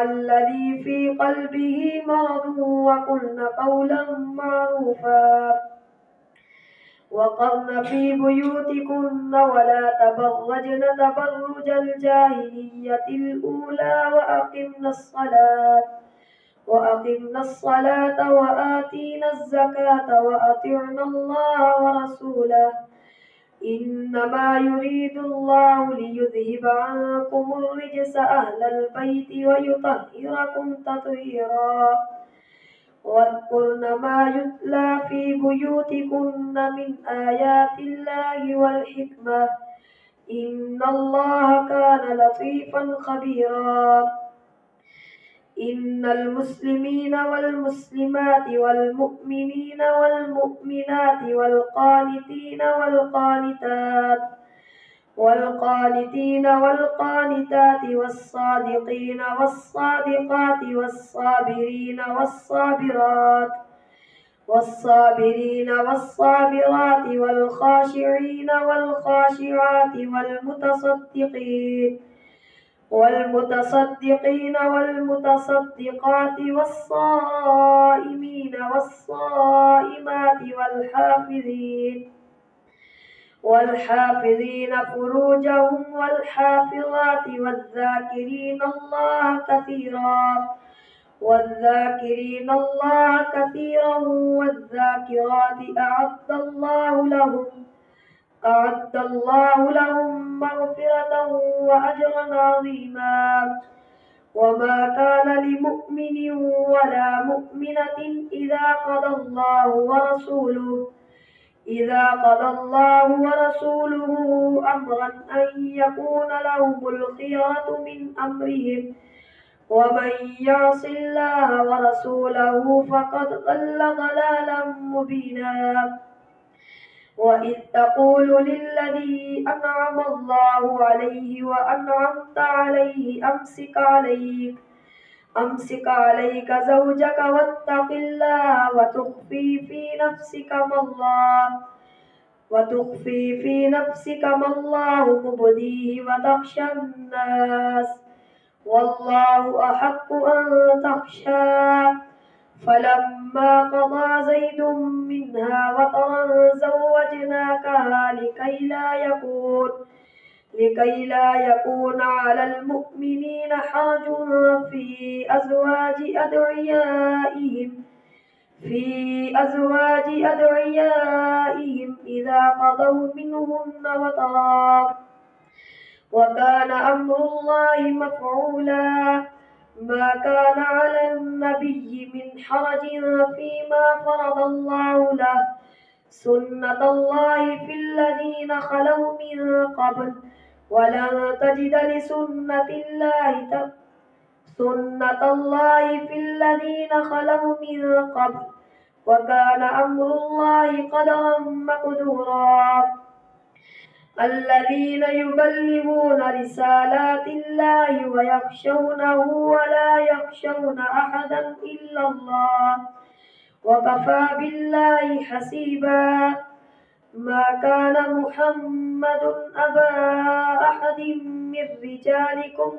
الذي في قلبه مرض وقلن قولا معروفا وقرن في بيوتكن ولا تبرجن تبرج الجاهلية الأولى وأقمنا الصلاة وآتينا الزكاة وأطعنا الله ورسوله إنما يريد الله ليذهب عنكم الرجس أهل البيت ويطهركم تطهيرا واذكرن ما يتلى في بيوتكن من آيات الله والحكمة إن الله كان لطيفا خبيرا إن المسلمين والمسلمات والمؤمنين والمؤمنات والقانتين والقانتات والصادقين والصادقات والصابرين والصابرات والخاشعين والخاشعات والمتصدقين والمتصدقات والصائمين والصائمات والحافظين فروجهم والحافظات والذاكرين الله كثيرا والذاكرات أعد الله لهم مغفرة وأجرا عظيما وما كان لمؤمن ولا مؤمنة إذا قضى الله ورسوله أمرا أن يكون لهم الخيرة من أمرهم ومن يعص الله ورسوله فقد ضل ضلالا مبينا وإذ تقول للذي أنعم الله عليه وأنعمت عليه أمسك عليك زوجك واتق الله وتخفي في نفسك ما الله مبديه وتخشى الناس والله أحق أن تخشاه فلما قضى زيد منها وطرا زوجناكها لكي لا يكون على المؤمنين حرج في أزواج إذا قضوا منهن وطرا وكان أمر الله مفعولا ما كان على النبي من حرج فيما فرض الله له سنة الله في الذين خلوا من قبل ولن تجد لسنة الله في الذين خلوا من قبل وكان أمر الله قدرا مقدورا الذين يبلغون رسالات الله ويخشونه ولا يخشون أحدا إلا الله وكفى بالله حسيبا ما كان محمد أبا أحد من رجالكم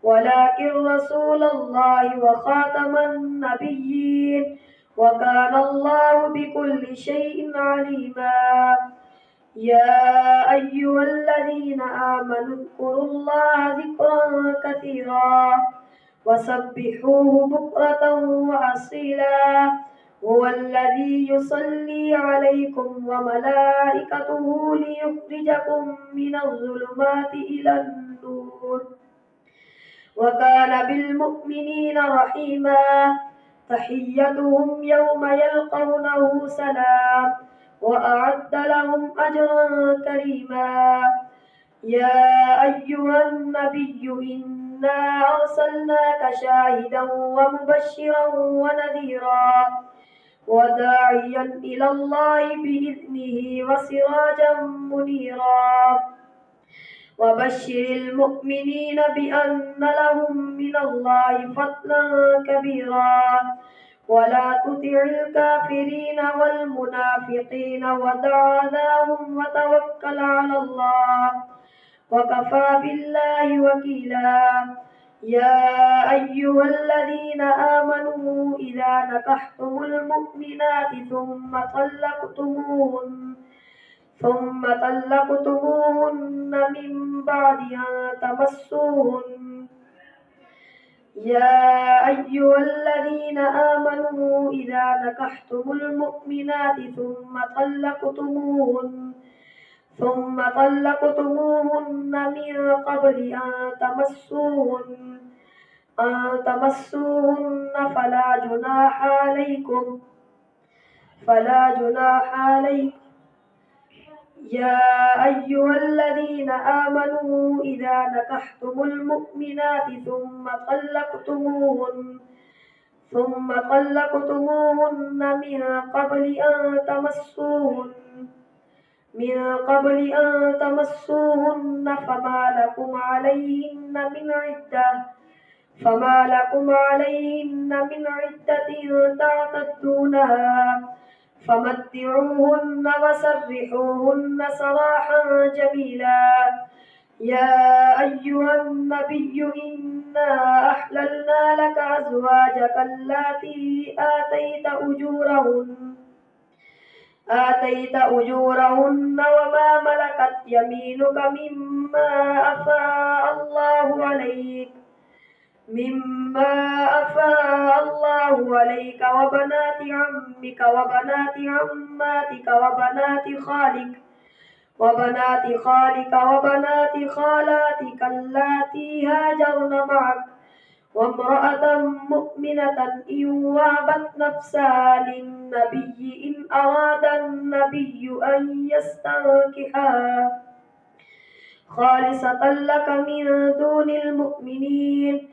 ولكن رسول الله وخاتم النبيين وكان الله بكل شيء عليما. يا أيها الذين آمنوا اذكروا الله ذكرا كثيرا وسبحوه بكرة وأصيلا. هو الذي يصلي عليكم وملائكته ليخرجكم من الظلمات إلى النور وكان بالمؤمنين رحيما. تحيتهم يوم يلقونه سلام وأعد لهم أجرا كريما. يا أيها النبي إنا أرسلناك شاهدا ومبشرا ونذيرا وداعيا إلى الله بإذنه وسراجا منيرا. وبشر المؤمنين بأن لهم من الله فضلا كبيرا. ولا تطع الكافرين والمنافقين ودع أذاهم وتوكل على الله وكفى بالله وكيلا. يا أيها الذين آمنوا إذا نكحتم المؤمنات ثم طلقتموهن من بعد أن تمسوهن. يا أيها الذين آمنوا إذا نكحتم المؤمنات ثم طلقتموهن من قبل أن تمسوهن فلا جناح عليكم. يا أيها الذين آمنوا إذا نكحتم المؤمنات ثم طلقتموهن من قبل أن تمسوهن فما لكم عليهن من عدة تعتدونها فمتعوهن وسرحوهن سراحا جميلا. يا أيها النبي إنا أحللنا لك أزواجك اللاتي آتيت أجورهن وما ملكت يمينك مما أفاء الله عليك وبنات عمك وبنات عماتك وبنات خالك وبنات خالاتك اللاتي هاجرن معك وامرأة مؤمنة إن وهبت نفسها للنبي إن أراد النبي أن يستنكحها خالصة لك من دون المؤمنين.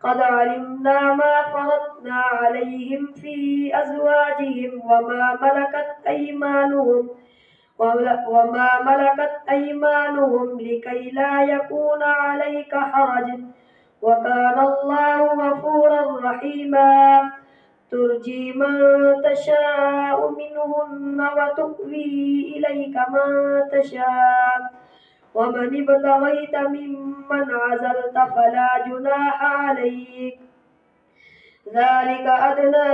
قد علمنا ما فرضنا عليهم في أزواجهم وما ملكت أيمانهم لكي لا يكون عليك حرج وكان الله غفورا رحيما. ترجي من تشاء منهن وتؤوي إليك من تشاء ومن ابتغيت ممن عزلت فلا جناح عليك. ذلك أدنى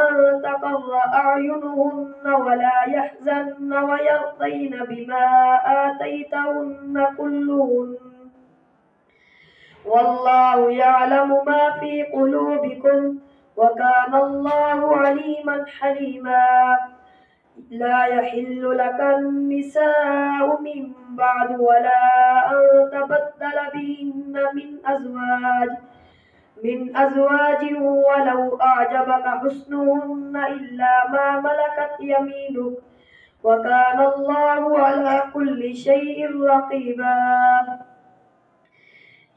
أن تقر أعينهن ولا يحزن ويرضين بما آتيتهن كلهن والله يعلم ما في قلوبكم وكان الله عليما حليما. لا يحل لك النساء من بعد ولا أن تبدل بهن من أزواج ولو أعجبك حسنهن إلا ما ملكت يمينك وكان الله على كل شيء رقيبا.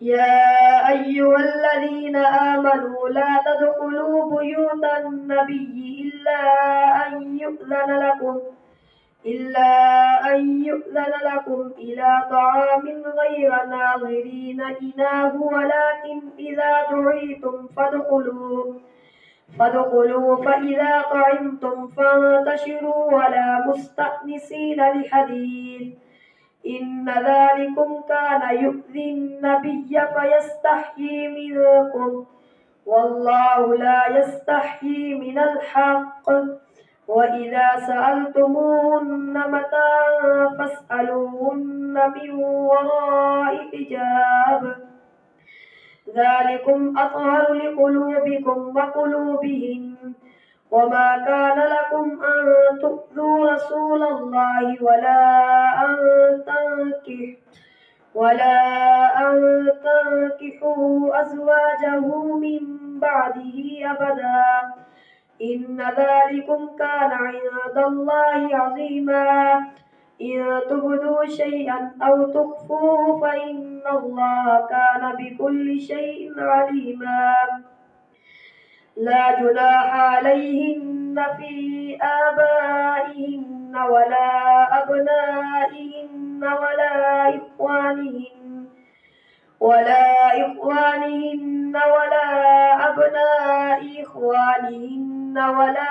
يا أيها الذين آمنوا لا تدخلوا بيوت النبي إلا أن يؤذن لكم إلى طعام غير ناظرين إناه ولكن إذا دعيتم فادخلوا فإذا طعمتم فانتشروا ولا مستأنسين لحديث إن ذلكم كان يؤذي النبي فيستحيي منكم والله لا يستحيي من الحق. وإذا سألتموهن متاعا فاسألوهن من وراء حجاب، ذلكم أطهر لقلوبكم وقلوبهن. وما كان لكم أن تؤذوا رسول الله ولا أن تنكحوا أزواجه من بعده أبدا، إن ذلكم كان عند الله عظيما. إن تبدوا شيئا أو تخفوه فإن الله كان بكل شيء عليما. لا جناح عليهن في آبائهن ولا أبنائهن ولا إخوانهن ولا أبناء إخوانهن ولا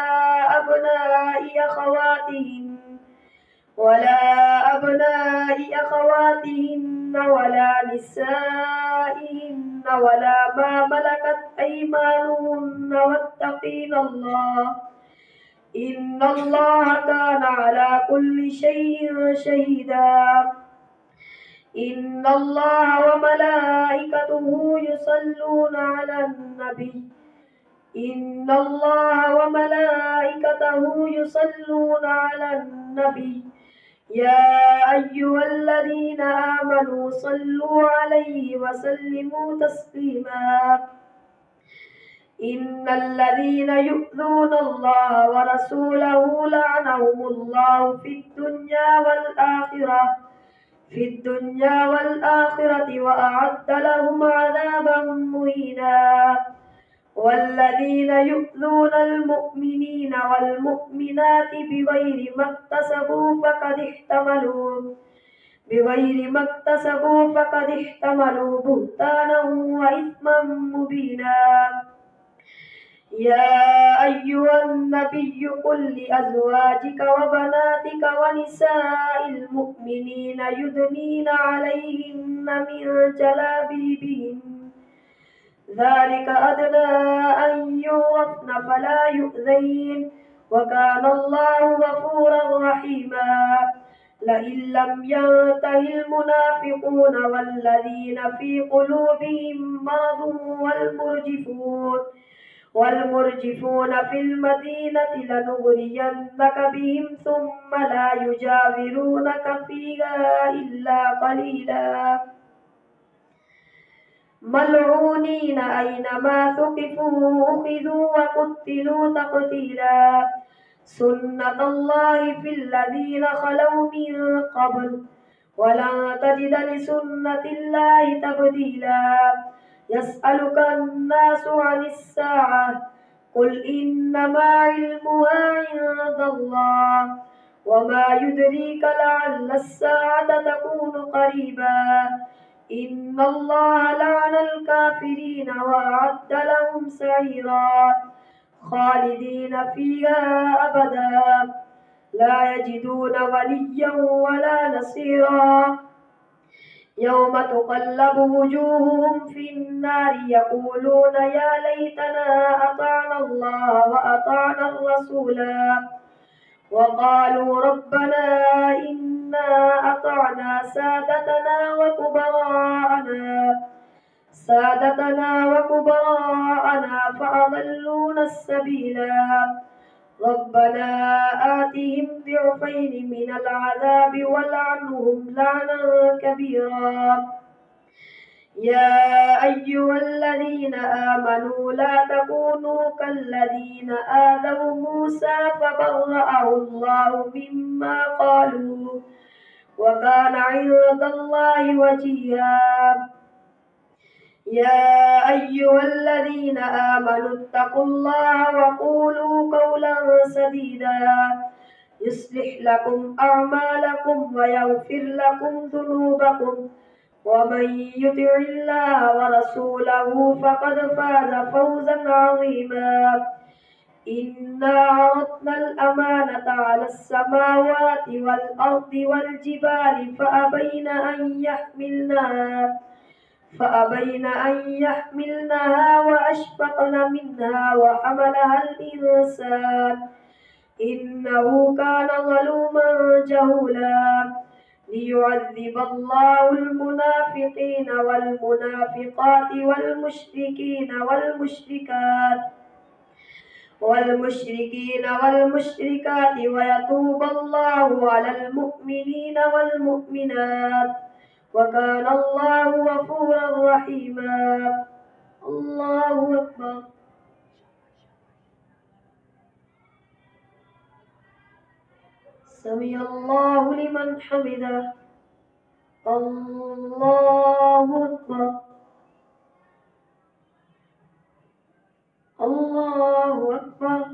أبناء أخواتهن ولا نسائهن ولا ما ملكت أيمانهن، واتقين الله إن الله كان على كل شيء شهيدا. إن الله وملائكته يصلون على النبي يا أيها الذين آمنوا صلوا عليه وسلموا تسليما. إن الذين يؤذون الله ورسوله لعنهم الله في الدنيا والآخرة وأعد لهم عذابا مهينا. والذين يؤذون المؤمنين والمؤمنات بغير ما اكتسبوا فقد احتملوا بهتانا وإثما مبينا. يا أيها النبي قل لأزواجك وبناتك ونساء المؤمنين يدنين عليهن من جلابيبهن، ذلك أدنى أن يعرفن فلا يؤذين، وكان الله غفورا رحيما. لئن لم ينته المنافقون والذين في قلوبهم مرض والمرجفون في المدينة لنغرينك بهم ثم لا يجاورونك فيها إلا قليلا، ملعونين أينما ثقفوا أخذوا وقتلوا تقتيلا. سنة الله في الذين خلوا من قبل ولن تجد لسنة الله تبديلا. يسألك الناس عن الساعة قل إنما علمها عند الله وما يدريك لعل الساعة تكون قريبا. إن الله لعن الكافرين وأعد لهم سعيرا خالدين فيها أبدا لا يجدون وليا ولا نصيرا. يوم تقلب وجوههم في النار يقولون يا ليتنا أطعنا الله وأطعنا الرسولا، وقالوا ربنا إنا أطعنا سادتنا وكبراءنا فأضلونا السبيلا. ربنا آتهم ضعفين من العذاب والعنهم لعنا كبيرا. يا أيها الذين آمنوا لا تكونوا كالذين آذوا موسى فبرأه الله مما قالوا وكان عند الله وجيها. يا أيها الذين آمنوا اتقوا الله وقولوا قولا سديدا يصلح لكم أعمالكم ويغفر لكم ذنوبكم، ومن يطع الله ورسوله فقد فاز فوزا عظيما. إنا عرضنا الأمانة على السماوات والأرض والجبال فأبين أن يحملنها فأبين أن يحملنها وأشفقن منها وحملها الإنسان إنه كان ظلوما جهولا ليعذب الله المنافقين والمنافقات والمشركات ويتوب الله على المؤمنين والمؤمنات وكان الله غفورا رحيما. الله أكبر. سمع الله لمن حمده. الله أكبر. الله أكبر.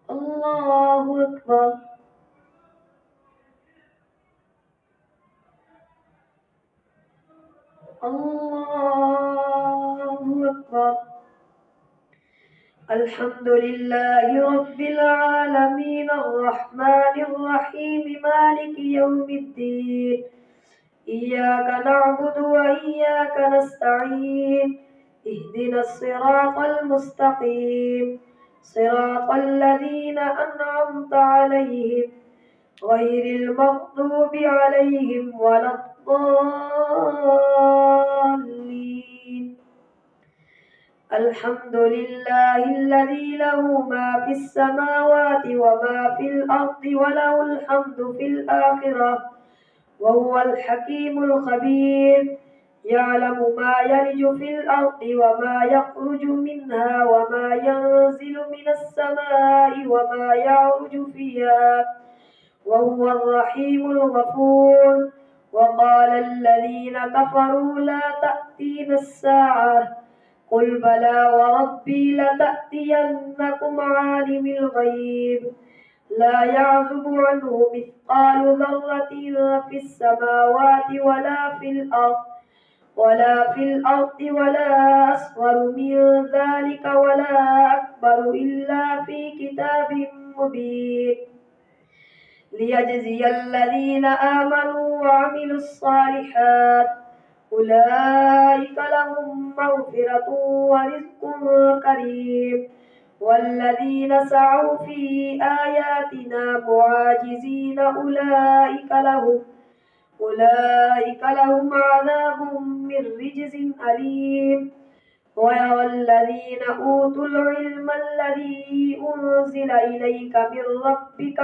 الله أكبر. الله أكبر. الحمد لله رب العالمين الرحمن الرحيم مالك يوم الدين إياك نعبد وإياك نستعين اهدنا الصراط المستقيم صراط الذين أنعمت عليهم غير المغضوب عليهم ولا الضالين. الحمد لله الذي له ما في السماوات وما في الأرض وله الحمد في الآخرة وهو الحكيم الخبير يعلم ما يلج في الأرض وما يخرج منها وما ينزل من السماء وما يعرج فيها وهو الرحيم الغفور. وقال الذين كفروا لا تأتينا الساعة قل بلى وربي لتأتينكم عالم الغيب لا يعزب عنه مثقال ذرة في السماوات ولا في الأرض ولا أصغر من ذلك ولا أكبر إلا في كتاب مبين ليجزي الذين آمنوا وعملوا الصالحات أولئك لهم مغفرة ورزق كريم والذين سعوا في آياتنا معاجزين أولئك لهم عذاب من رجز أليم. ويرى الذين أوتوا العلم الذي أنزل إليك من ربك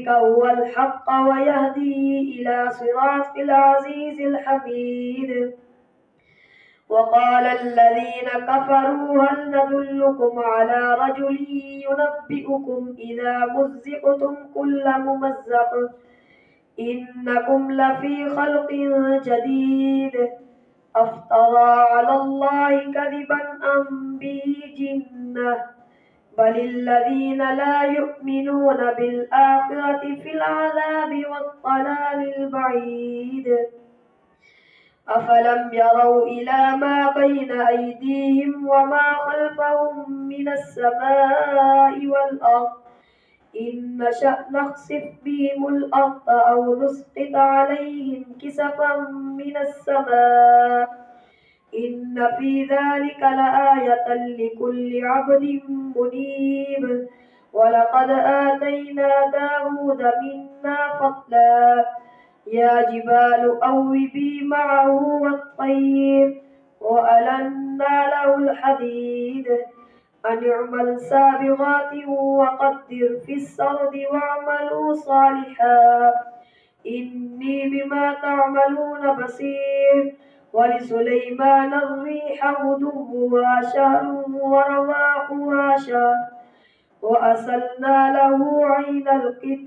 هو الحق ويهدي إلى صراط العزيز الحميد. وقال الذين كفروا هل ندلكم على رجل ينبئكم إذا مزقتم كل ممزق إنكم لفي خلق جديد أفترى على الله كذبا أم به جنة بل الذين لا يؤمنون بالآخرة في العذاب والضلال البعيد. أفلم يروا إلى ما بين أيديهم وما خلفهم من السماء والأرض إن نشأ نخسف بهم الأرض أو نسقط عليهم كسفا من السماء إن في ذلك لآية لكل عبد منيب. ولقد آتينا داود منا فضلا يا جبال أوبي معه والطير وألنا له الحديد أن اعمل سابغات وقدر في السرد واعملوا صالحا إني بما تعملون بصير. ولسليمان الريح غدوها شهر ورواحها شهر وأسلنا له عين القطر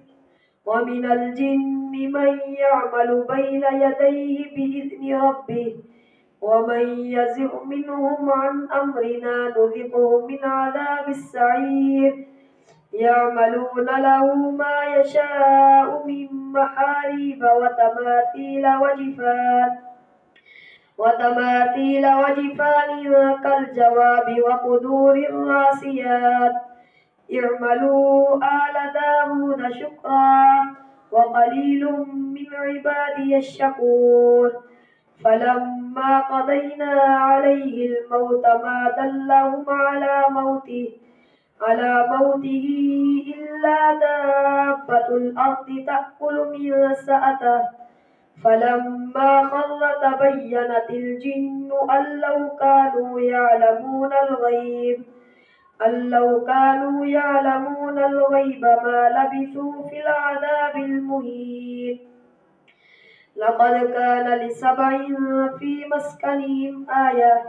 ومن الجن من يعمل بين يديه بإذن ربه ومن يزغ منهم عن أمرنا نذقه من عذاب السعير. يعملون له ما يشاء من محاريب وتماثيل وجفان كالجواب وقدور الراسيات اعملوا آل داود شكرا وقليل من عبادي الشكور فلما قضينا عليه الموت ما دلهم على موته إلا دابة الأرض تأكل من سأته فلما خر تبينت الجن أن لو كانوا يعلمون الغيب ما لبثوا في العذاب المهين لقد كان لسبع في مسكنهم آية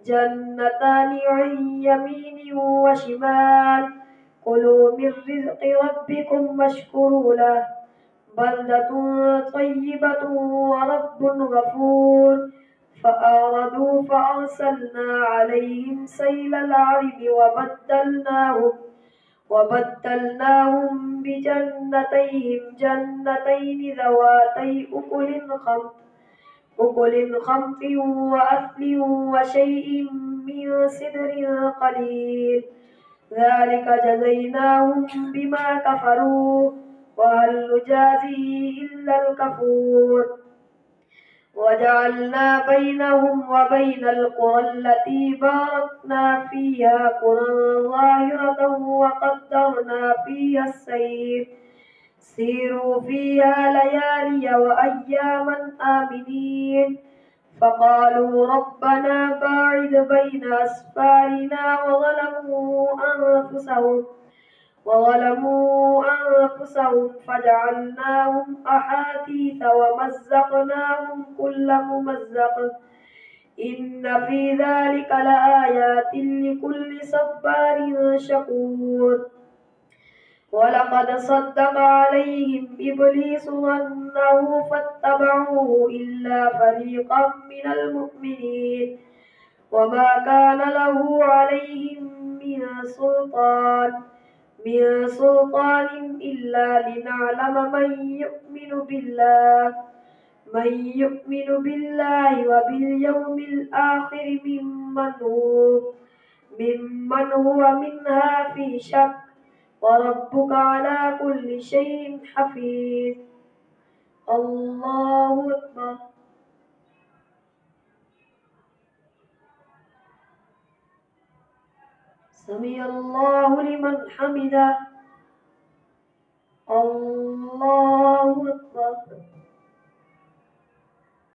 جنتان عن يمين وشمال كلوا من رزق ربكم واشكروا له بلدة طيبة ورب غفور فأعرضوا فأرسلنا عليهم سيل العرم وبدلناهم بجنتين ذواتي أكل خمط وأثل وشيء من سدر قليل ذلك جزيناهم بما كفروا وهل نجازي إلا الكفور وجعلنا بينهم وبين القرى التي باركنا فيها قرى ظاهرة وقدرنا فيها السير سيروا فيها ليالي وأياما آمنين فقالوا ربنا باعد بين أسفارنا وظلموا أنفسهم فجعلناهم أحاديث ومزقناهم كل ممزق إن في ذلك لآيات لكل صبار شكور ولقد صدق عليهم إبليس ظنه فاتبعوه إلا فريقا من المؤمنين وما كان له عليهم من سلطان إلا لنعلم من يؤمن بالله وباليوم الآخر ممن هو منها في شك وربك على كل شيء حفيظ الله أكبر سمع الله لمن حمده